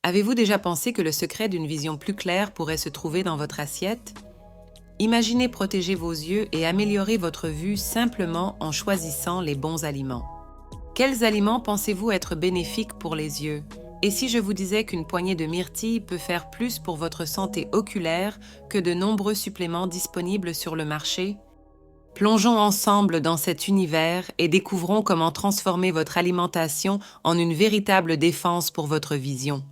Avez-vous déjà pensé que le secret d'une vision plus claire pourrait se trouver dans votre assiette? Imaginez protéger vos yeux et améliorer votre vue simplement en choisissant les bons aliments. Quels aliments pensez-vous être bénéfiques pour les yeux? Et si je vous disais qu'une poignée de myrtilles peut faire plus pour votre santé oculaire que de nombreux suppléments disponibles sur le marché? Plongeons ensemble dans cet univers et découvrons comment transformer votre alimentation en une véritable défense pour votre vision.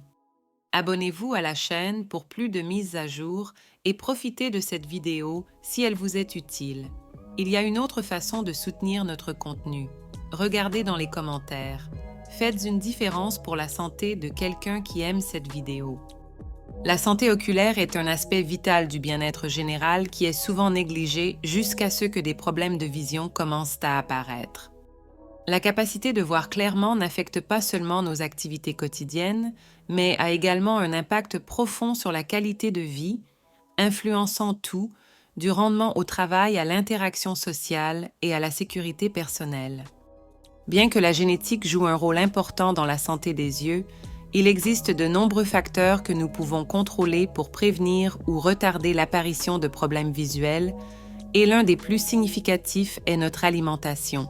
Abonnez-vous à la chaîne pour plus de mises à jour et profitez de cette vidéo si elle vous est utile. Il y a une autre façon de soutenir notre contenu. Regardez dans les commentaires. Faites une différence pour la santé de quelqu'un qui aime cette vidéo. La santé oculaire est un aspect vital du bien-être général qui est souvent négligé jusqu'à ce que des problèmes de vision commencent à apparaître. La capacité de voir clairement n'affecte pas seulement nos activités quotidiennes, mais a également un impact profond sur la qualité de vie, influençant tout, du rendement au travail à l'interaction sociale et à la sécurité personnelle. Bien que la génétique joue un rôle important dans la santé des yeux, il existe de nombreux facteurs que nous pouvons contrôler pour prévenir ou retarder l'apparition de problèmes visuels, et l'un des plus significatifs est notre alimentation.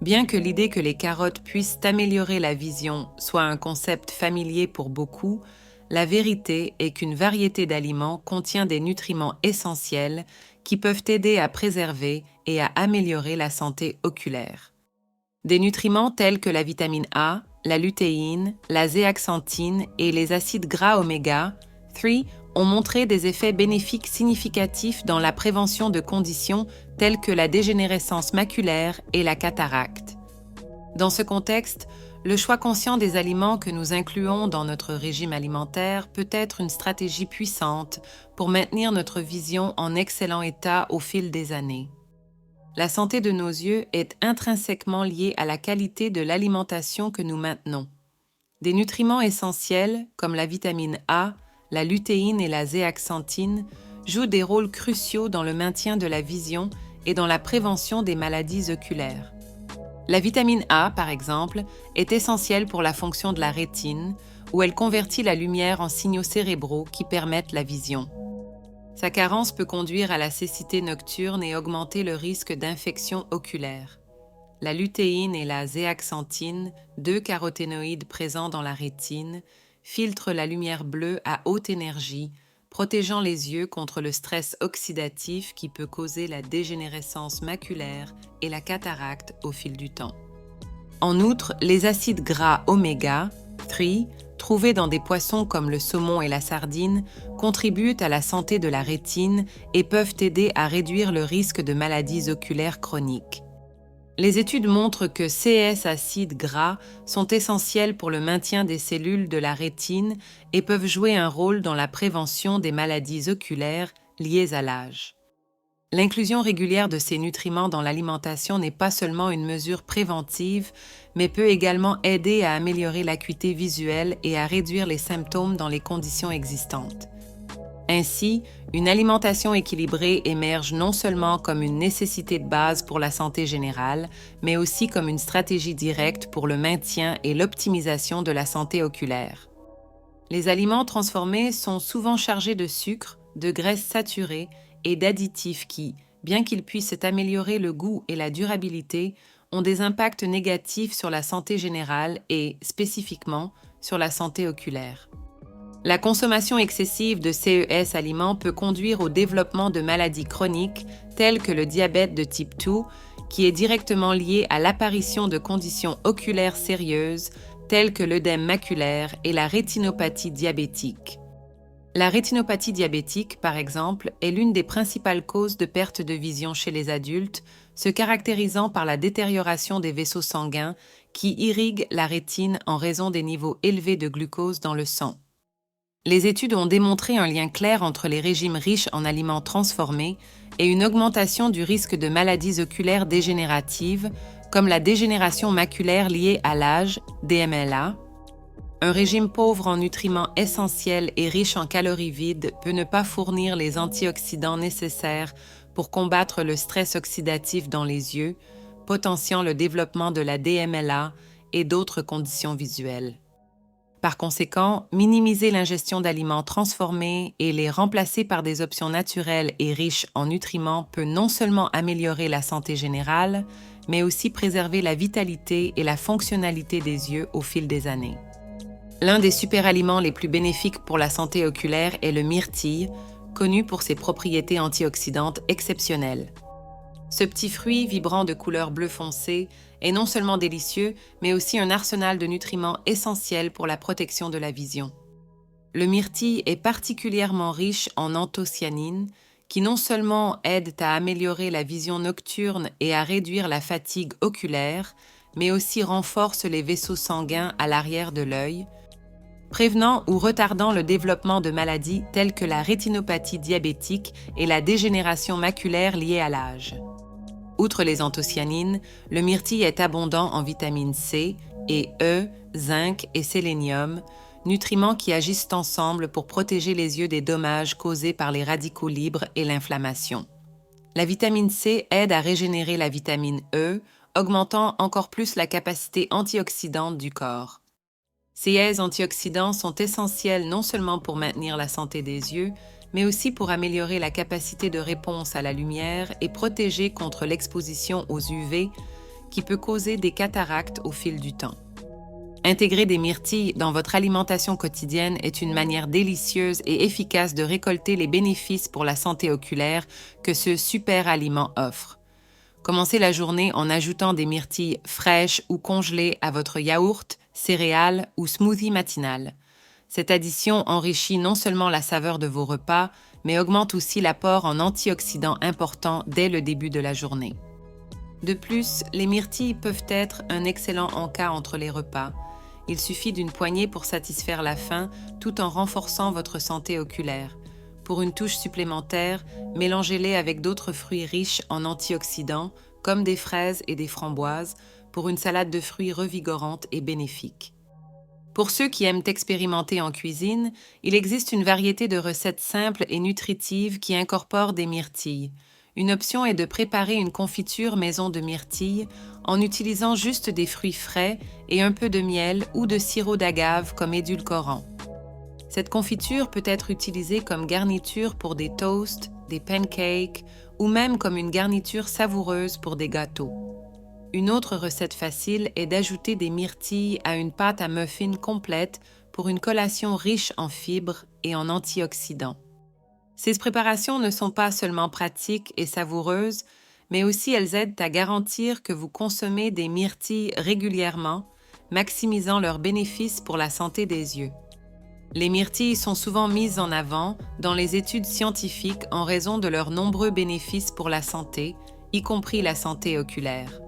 Bien que l'idée que les carottes puissent améliorer la vision soit un concept familier pour beaucoup, la vérité est qu'une variété d'aliments contient des nutriments essentiels qui peuvent aider à préserver et à améliorer la santé oculaire. Des nutriments tels que la vitamine A, la lutéine, la zéaxanthine et les acides gras oméga 3 ont montré des effets bénéfiques significatifs dans la prévention de conditions telles que la dégénérescence maculaire et la cataracte. Dans ce contexte, le choix conscient des aliments que nous incluons dans notre régime alimentaire peut être une stratégie puissante pour maintenir notre vision en excellent état au fil des années. La santé de nos yeux est intrinsèquement liée à la qualité de l'alimentation que nous maintenons. Des nutriments essentiels, comme la vitamine A, la lutéine et la zéaxanthine, jouent des rôles cruciaux dans le maintien de la vision et dans la prévention des maladies oculaires. La vitamine A, par exemple, est essentielle pour la fonction de la rétine, où elle convertit la lumière en signaux cérébraux qui permettent la vision. Sa carence peut conduire à la cécité nocturne et augmenter le risque d'infection oculaire. La lutéine et la zéaxanthine, deux caroténoïdes présents dans la rétine, filtrent la lumière bleue à haute énergie, protégeant les yeux contre le stress oxydatif qui peut causer la dégénérescence maculaire et la cataracte au fil du temps. En outre, les acides gras oméga 3, trouvés dans des poissons comme le saumon et la sardine, contribuent à la santé de la rétine et peuvent aider à réduire le risque de maladies oculaires chroniques. Les études montrent que ces acides gras sont essentiels pour le maintien des cellules de la rétine et peuvent jouer un rôle dans la prévention des maladies oculaires liées à l'âge. L'inclusion régulière de ces nutriments dans l'alimentation n'est pas seulement une mesure préventive, mais peut également aider à améliorer l'acuité visuelle et à réduire les symptômes dans les conditions existantes. Ainsi, une alimentation équilibrée émerge non seulement comme une nécessité de base pour la santé générale, mais aussi comme une stratégie directe pour le maintien et l'optimisation de la santé oculaire. Les aliments transformés sont souvent chargés de sucre, de graisses saturées et d'additifs qui, bien qu'ils puissent améliorer le goût et la durabilité, ont des impacts négatifs sur la santé générale et, spécifiquement, sur la santé oculaire. La consommation excessive de ces aliments peut conduire au développement de maladies chroniques telles que le diabète de type 2, qui est directement lié à l'apparition de conditions oculaires sérieuses telles que l'œdème maculaire et la rétinopathie diabétique. La rétinopathie diabétique, par exemple, est l'une des principales causes de perte de vision chez les adultes, se caractérisant par la détérioration des vaisseaux sanguins qui irriguent la rétine en raison des niveaux élevés de glucose dans le sang. Les études ont démontré un lien clair entre les régimes riches en aliments transformés et une augmentation du risque de maladies oculaires dégénératives, comme la dégénération maculaire liée à l'âge, DMLA. Un régime pauvre en nutriments essentiels et riche en calories vides peut ne pas fournir les antioxydants nécessaires pour combattre le stress oxydatif dans les yeux, potenciant le développement de la DMLA et d'autres conditions visuelles. Par conséquent, minimiser l'ingestion d'aliments transformés et les remplacer par des options naturelles et riches en nutriments peut non seulement améliorer la santé générale, mais aussi préserver la vitalité et la fonctionnalité des yeux au fil des années. L'un des superaliments les plus bénéfiques pour la santé oculaire est le myrtille, connu pour ses propriétés antioxydantes exceptionnelles. Ce petit fruit vibrant de couleur bleu foncé est non seulement délicieux, mais aussi un arsenal de nutriments essentiels pour la protection de la vision. Le myrtille est particulièrement riche en anthocyanines, qui non seulement aident à améliorer la vision nocturne et à réduire la fatigue oculaire, mais aussi renforcent les vaisseaux sanguins à l'arrière de l'œil, prévenant ou retardant le développement de maladies telles que la rétinopathie diabétique et la dégénération maculaire liée à l'âge. Outre les anthocyanines, le myrtille est abondant en vitamines C et E, zinc et sélénium, nutriments qui agissent ensemble pour protéger les yeux des dommages causés par les radicaux libres et l'inflammation. La vitamine C aide à régénérer la vitamine E, augmentant encore plus la capacité antioxydante du corps. Ces antioxydants sont essentiels non seulement pour maintenir la santé des yeux, mais aussi pour améliorer la capacité de réponse à la lumière et protéger contre l'exposition aux UV qui peut causer des cataractes au fil du temps. Intégrer des myrtilles dans votre alimentation quotidienne est une manière délicieuse et efficace de récolter les bénéfices pour la santé oculaire que ce super aliment offre. Commencez la journée en ajoutant des myrtilles fraîches ou congelées à votre yaourt, céréales ou smoothie matinal. Cette addition enrichit non seulement la saveur de vos repas, mais augmente aussi l'apport en antioxydants importants dès le début de la journée. De plus, les myrtilles peuvent être un excellent encas entre les repas. Il suffit d'une poignée pour satisfaire la faim tout en renforçant votre santé oculaire. Pour une touche supplémentaire, mélangez-les avec d'autres fruits riches en antioxydants, comme des fraises et des framboises, pour une salade de fruits revigorante et bénéfique. Pour ceux qui aiment expérimenter en cuisine, il existe une variété de recettes simples et nutritives qui incorporent des myrtilles. Une option est de préparer une confiture maison de myrtilles en utilisant juste des fruits frais et un peu de miel ou de sirop d'agave comme édulcorant. Cette confiture peut être utilisée comme garniture pour des toasts, des pancakes ou même comme une garniture savoureuse pour des gâteaux. Une autre recette facile est d'ajouter des myrtilles à une pâte à muffins complète pour une collation riche en fibres et en antioxydants. Ces préparations ne sont pas seulement pratiques et savoureuses, mais aussi elles aident à garantir que vous consommez des myrtilles régulièrement, maximisant leurs bénéfices pour la santé des yeux. Les myrtilles sont souvent mises en avant dans les études scientifiques en raison de leurs nombreux bénéfices pour la santé, y compris la santé oculaire.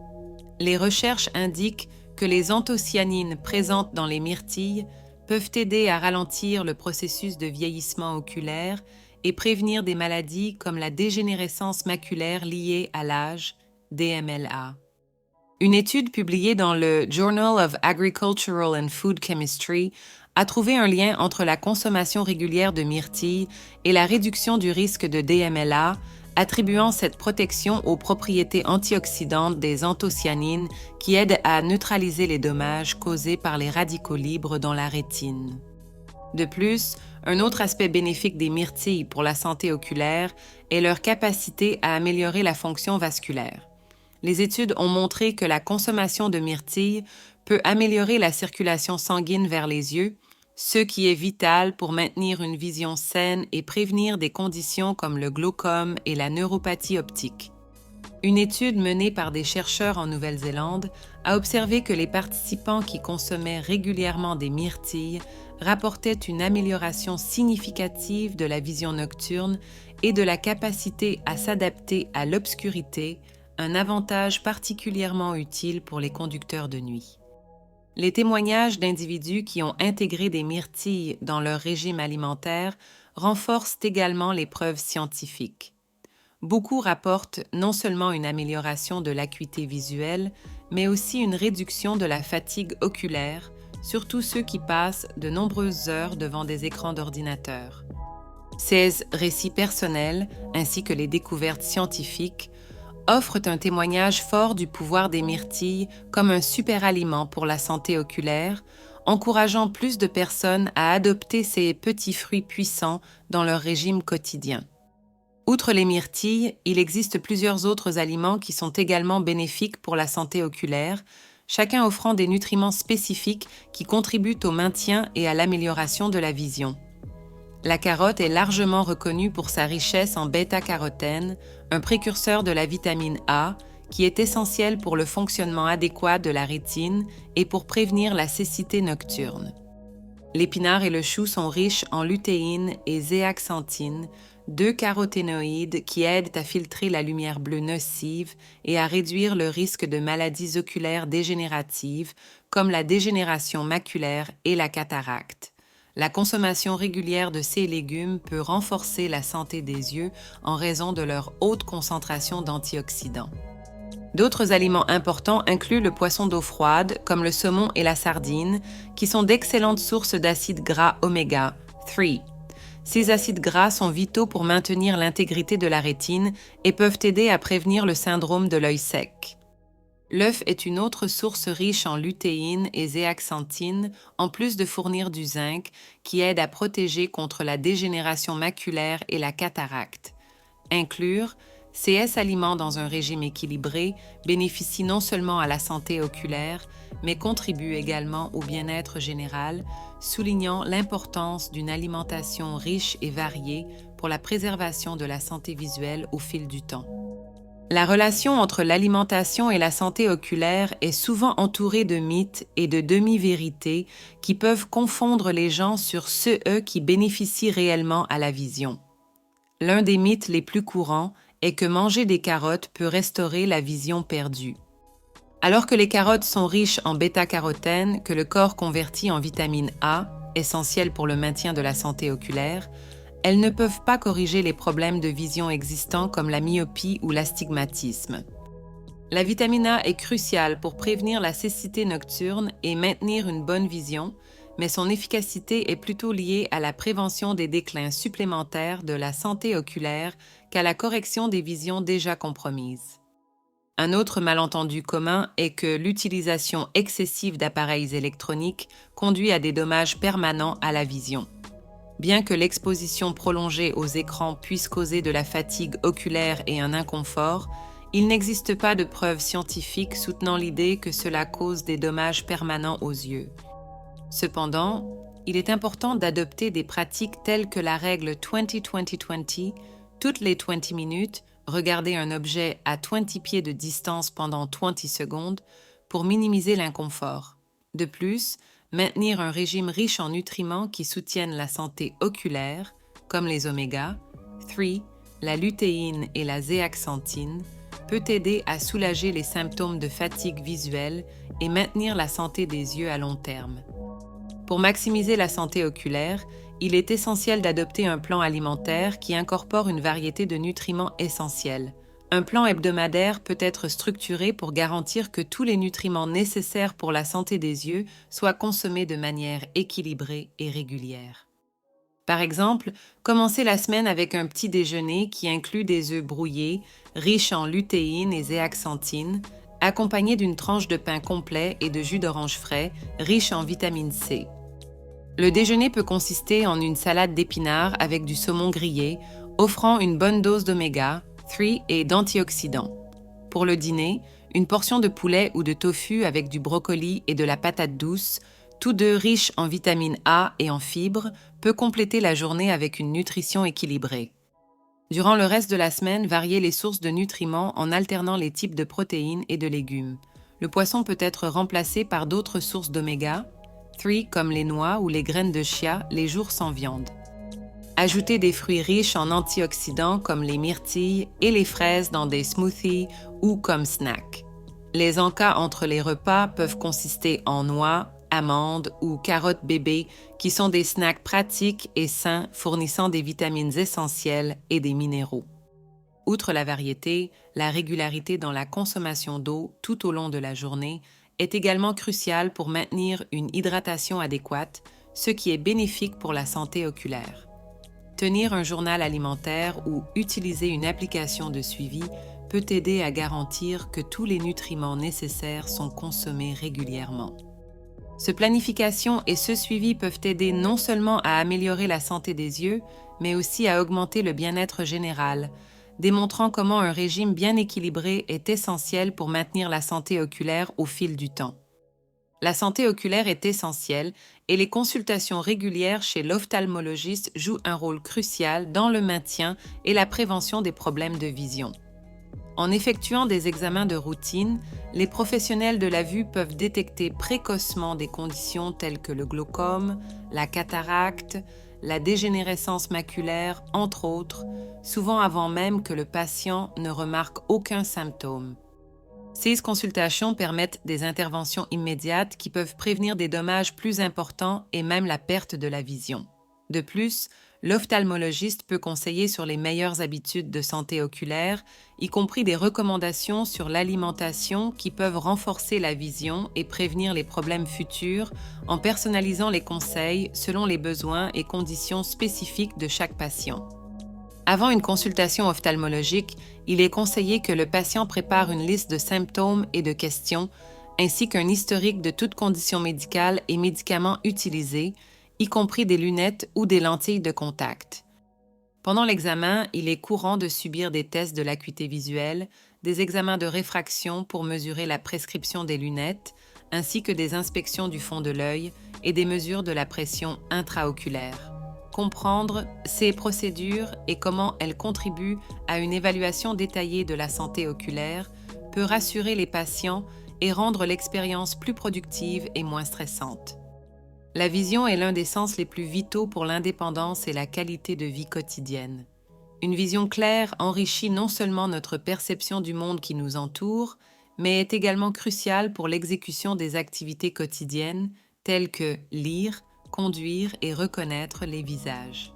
Les recherches indiquent que les anthocyanines présentes dans les myrtilles peuvent aider à ralentir le processus de vieillissement oculaire et prévenir des maladies comme la dégénérescence maculaire liée à l'âge, DMLA. Une étude publiée dans le Journal of Agricultural and Food Chemistry a trouvé un lien entre la consommation régulière de myrtilles et la réduction du risque de DMLA, attribuant cette protection aux propriétés antioxydantes des anthocyanines qui aident à neutraliser les dommages causés par les radicaux libres dans la rétine. De plus, un autre aspect bénéfique des myrtilles pour la santé oculaire est leur capacité à améliorer la fonction vasculaire. Les études ont montré que la consommation de myrtilles peut améliorer la circulation sanguine vers les yeux, ce qui est vital pour maintenir une vision saine et prévenir des conditions comme le glaucome et la neuropathie optique. Une étude menée par des chercheurs en Nouvelle-Zélande a observé que les participants qui consommaient régulièrement des myrtilles rapportaient une amélioration significative de la vision nocturne et de la capacité à s'adapter à l'obscurité, un avantage particulièrement utile pour les conducteurs de nuit. Les témoignages d'individus qui ont intégré des myrtilles dans leur régime alimentaire renforcent également les preuves scientifiques. Beaucoup rapportent non seulement une amélioration de l'acuité visuelle, mais aussi une réduction de la fatigue oculaire, surtout ceux qui passent de nombreuses heures devant des écrans d'ordinateur. Ces récits personnels, ainsi que les découvertes scientifiques, offrent un témoignage fort du pouvoir des myrtilles comme un super aliment pour la santé oculaire, encourageant plus de personnes à adopter ces petits fruits puissants dans leur régime quotidien. Outre les myrtilles, il existe plusieurs autres aliments qui sont également bénéfiques pour la santé oculaire, chacun offrant des nutriments spécifiques qui contribuent au maintien et à l'amélioration de la vision. La carotte est largement reconnue pour sa richesse en bêta-carotène, un précurseur de la vitamine A, qui est essentiel pour le fonctionnement adéquat de la rétine et pour prévenir la cécité nocturne. L'épinard et le chou sont riches en lutéine et zéaxanthine, deux caroténoïdes qui aident à filtrer la lumière bleue nocive et à réduire le risque de maladies oculaires dégénératives comme la dégénération maculaire et la cataracte. La consommation régulière de ces légumes peut renforcer la santé des yeux en raison de leur haute concentration d'antioxydants. D'autres aliments importants incluent le poisson d'eau froide, comme le saumon et la sardine, qui sont d'excellentes sources d'acides gras oméga 3. Ces acides gras sont vitaux pour maintenir l'intégrité de la rétine et peuvent aider à prévenir le syndrome de l'œil sec. L'œuf est une autre source riche en lutéine et zéaxanthine, en plus de fournir du zinc, qui aide à protéger contre la dégénération maculaire et la cataracte. Inclure ces aliments dans un régime équilibré bénéficie non seulement à la santé oculaire, mais contribue également au bien-être général, soulignant l'importance d'une alimentation riche et variée pour la préservation de la santé visuelle au fil du temps. La relation entre l'alimentation et la santé oculaire est souvent entourée de mythes et de demi-vérités qui peuvent confondre les gens sur ceux qui bénéficient réellement à la vision. L'un des mythes les plus courants est que manger des carottes peut restaurer la vision perdue. Alors que les carottes sont riches en bêta-carotène que le corps convertit en vitamine A, essentielle pour le maintien de la santé oculaire, elles ne peuvent pas corriger les problèmes de vision existants comme la myopie ou l'astigmatisme. La vitamine A est cruciale pour prévenir la cécité nocturne et maintenir une bonne vision, mais son efficacité est plutôt liée à la prévention des déclins supplémentaires de la santé oculaire qu'à la correction des visions déjà compromises. Un autre malentendu commun est que l'utilisation excessive d'appareils électroniques conduit à des dommages permanents à la vision. Bien que l'exposition prolongée aux écrans puisse causer de la fatigue oculaire et un inconfort, il n'existe pas de preuves scientifiques soutenant l'idée que cela cause des dommages permanents aux yeux. Cependant, il est important d'adopter des pratiques telles que la règle 20-20-20, toutes les 20 minutes, regarder un objet à 20 pieds de distance pendant 20 secondes pour minimiser l'inconfort. De plus, maintenir un régime riche en nutriments qui soutiennent la santé oculaire, comme les oméga 3, la lutéine et la zéaxanthine, peut aider à soulager les symptômes de fatigue visuelle et maintenir la santé des yeux à long terme. Pour maximiser la santé oculaire, il est essentiel d'adopter un plan alimentaire qui incorpore une variété de nutriments essentiels. Un plan hebdomadaire peut être structuré pour garantir que tous les nutriments nécessaires pour la santé des yeux soient consommés de manière équilibrée et régulière. Par exemple, commencez la semaine avec un petit déjeuner qui inclut des œufs brouillés, riches en lutéine et zéaxanthine, accompagné d'une tranche de pain complet et de jus d'orange frais, riche en vitamine C. Le déjeuner peut consister en une salade d'épinards avec du saumon grillé, offrant une bonne dose d'oméga 3 et d'antioxydants. Pour le dîner, une portion de poulet ou de tofu avec du brocoli et de la patate douce, tous deux riches en vitamine A et en fibres, peut compléter la journée avec une nutrition équilibrée. Durant le reste de la semaine, variez les sources de nutriments en alternant les types de protéines et de légumes. Le poisson peut être remplacé par d'autres sources d'oméga 3 comme les noix ou les graines de chia les jours sans viande. Ajoutez des fruits riches en antioxydants comme les myrtilles et les fraises dans des smoothies ou comme snack. Les encas entre les repas peuvent consister en noix, amandes ou carottes bébés qui sont des snacks pratiques et sains fournissant des vitamines essentielles et des minéraux. Outre la variété, la régularité dans la consommation d'eau tout au long de la journée est également cruciale pour maintenir une hydratation adéquate, ce qui est bénéfique pour la santé oculaire. Tenir un journal alimentaire ou utiliser une application de suivi peut aider à garantir que tous les nutriments nécessaires sont consommés régulièrement. Ce planification et ce suivi peuvent aider non seulement à améliorer la santé des yeux, mais aussi à augmenter le bien-être général, démontrant comment un régime bien équilibré est essentiel pour maintenir la santé oculaire au fil du temps. La santé oculaire est essentielle et les consultations régulières chez l'ophtalmologiste jouent un rôle crucial dans le maintien et la prévention des problèmes de vision. En effectuant des examens de routine, les professionnels de la vue peuvent détecter précocement des conditions telles que le glaucome, la cataracte, la dégénérescence maculaire, entre autres, souvent avant même que le patient ne remarque aucun symptôme. Ces consultations permettent des interventions immédiates qui peuvent prévenir des dommages plus importants et même la perte de la vision. De plus, l'ophtalmologiste peut conseiller sur les meilleures habitudes de santé oculaire, y compris des recommandations sur l'alimentation qui peuvent renforcer la vision et prévenir les problèmes futurs en personnalisant les conseils selon les besoins et conditions spécifiques de chaque patient. Avant une consultation ophtalmologique, il est conseillé que le patient prépare une liste de symptômes et de questions, ainsi qu'un historique de toute condition médicale et médicaments utilisés, y compris des lunettes ou des lentilles de contact. Pendant l'examen, il est courant de subir des tests de l'acuité visuelle, des examens de réfraction pour mesurer la prescription des lunettes, ainsi que des inspections du fond de l'œil et des mesures de la pression intraoculaire. Comprendre ces procédures et comment elles contribuent à une évaluation détaillée de la santé oculaire peut rassurer les patients et rendre l'expérience plus productive et moins stressante. La vision est l'un des sens les plus vitaux pour l'indépendance et la qualité de vie quotidienne. Une vision claire enrichit non seulement notre perception du monde qui nous entoure, mais est également cruciale pour l'exécution des activités quotidiennes telles que lire, conduire et reconnaître les visages.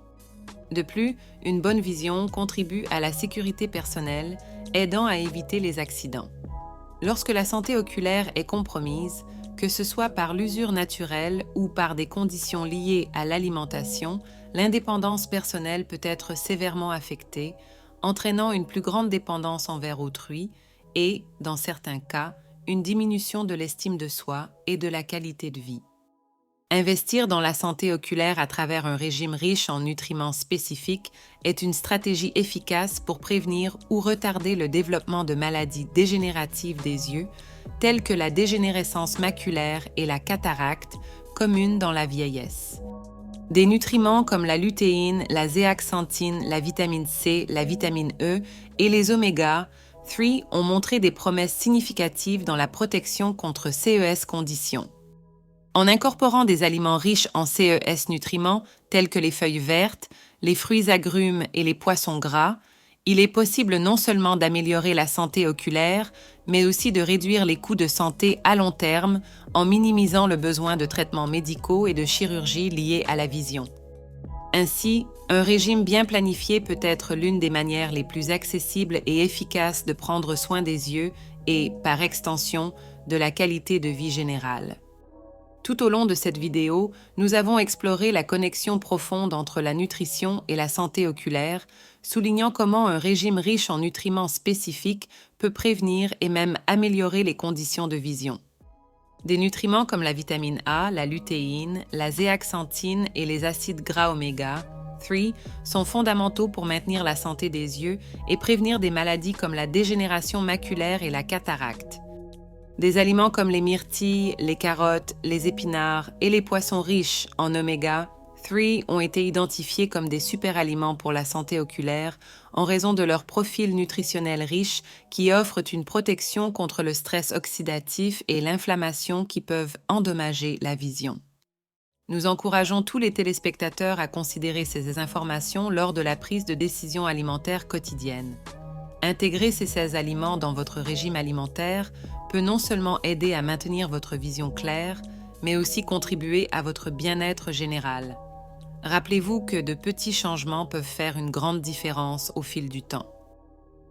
De plus, une bonne vision contribue à la sécurité personnelle, aidant à éviter les accidents. Lorsque la santé oculaire est compromise, que ce soit par l'usure naturelle ou par des conditions liées à l'alimentation, l'indépendance personnelle peut être sévèrement affectée, entraînant une plus grande dépendance envers autrui et, dans certains cas, une diminution de l'estime de soi et de la qualité de vie. Investir dans la santé oculaire à travers un régime riche en nutriments spécifiques est une stratégie efficace pour prévenir ou retarder le développement de maladies dégénératives des yeux, telles que la dégénérescence maculaire et la cataracte, communes dans la vieillesse. Des nutriments comme la lutéine, la zéaxanthine, la vitamine C, la vitamine E et les oméga-3 ont montré des promesses significatives dans la protection contre CES conditions. En incorporant des aliments riches en CES nutriments, tels que les feuilles vertes, les fruits agrumes et les poissons gras, il est possible non seulement d'améliorer la santé oculaire, mais aussi de réduire les coûts de santé à long terme en minimisant le besoin de traitements médicaux et de chirurgie liés à la vision. Ainsi, un régime bien planifié peut être l'une des manières les plus accessibles et efficaces de prendre soin des yeux et, par extension, de la qualité de vie générale. Tout au long de cette vidéo, nous avons exploré la connexion profonde entre la nutrition et la santé oculaire, soulignant comment un régime riche en nutriments spécifiques peut prévenir et même améliorer les conditions de vision. Des nutriments comme la vitamine A, la lutéine, la zéaxanthine et les acides gras oméga-3 sont fondamentaux pour maintenir la santé des yeux et prévenir des maladies comme la dégénération maculaire et la cataracte. Des aliments comme les myrtilles, les carottes, les épinards et les poissons riches en oméga-3 ont été identifiés comme des super-aliments pour la santé oculaire en raison de leur profil nutritionnel riche qui offrent une protection contre le stress oxydatif et l'inflammation qui peuvent endommager la vision. Nous encourageons tous les téléspectateurs à considérer ces informations lors de la prise de décision alimentaire quotidienne. Intégrer ces 16 aliments dans votre régime alimentaire peut non seulement aider à maintenir votre vision claire, mais aussi contribuer à votre bien-être général. Rappelez-vous que de petits changements peuvent faire une grande différence au fil du temps.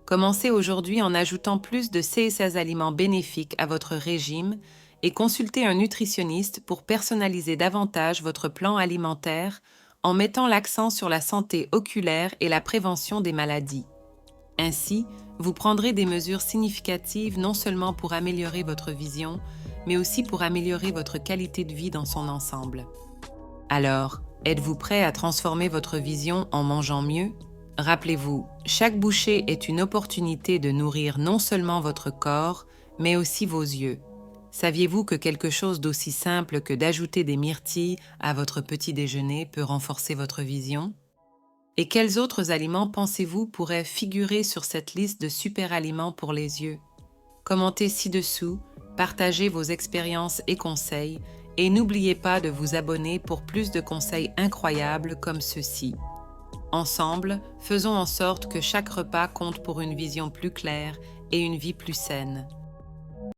Commencez aujourd'hui en ajoutant plus de ces 16 aliments bénéfiques à votre régime et consultez un nutritionniste pour personnaliser davantage votre plan alimentaire en mettant l'accent sur la santé oculaire et la prévention des maladies. Ainsi, vous prendrez des mesures significatives non seulement pour améliorer votre vision, mais aussi pour améliorer votre qualité de vie dans son ensemble. Alors, êtes-vous prêt à transformer votre vision en mangeant mieux? Rappelez-vous, chaque bouchée est une opportunité de nourrir non seulement votre corps, mais aussi vos yeux. Saviez-vous que quelque chose d'aussi simple que d'ajouter des myrtilles à votre petit déjeuner peut renforcer votre vision? Et quels autres aliments pensez-vous pourraient figurer sur cette liste de super aliments pour les yeux? Commentez ci-dessous, partagez vos expériences et conseils, et n'oubliez pas de vous abonner pour plus de conseils incroyables comme ceux-ci. Ensemble, faisons en sorte que chaque repas compte pour une vision plus claire et une vie plus saine.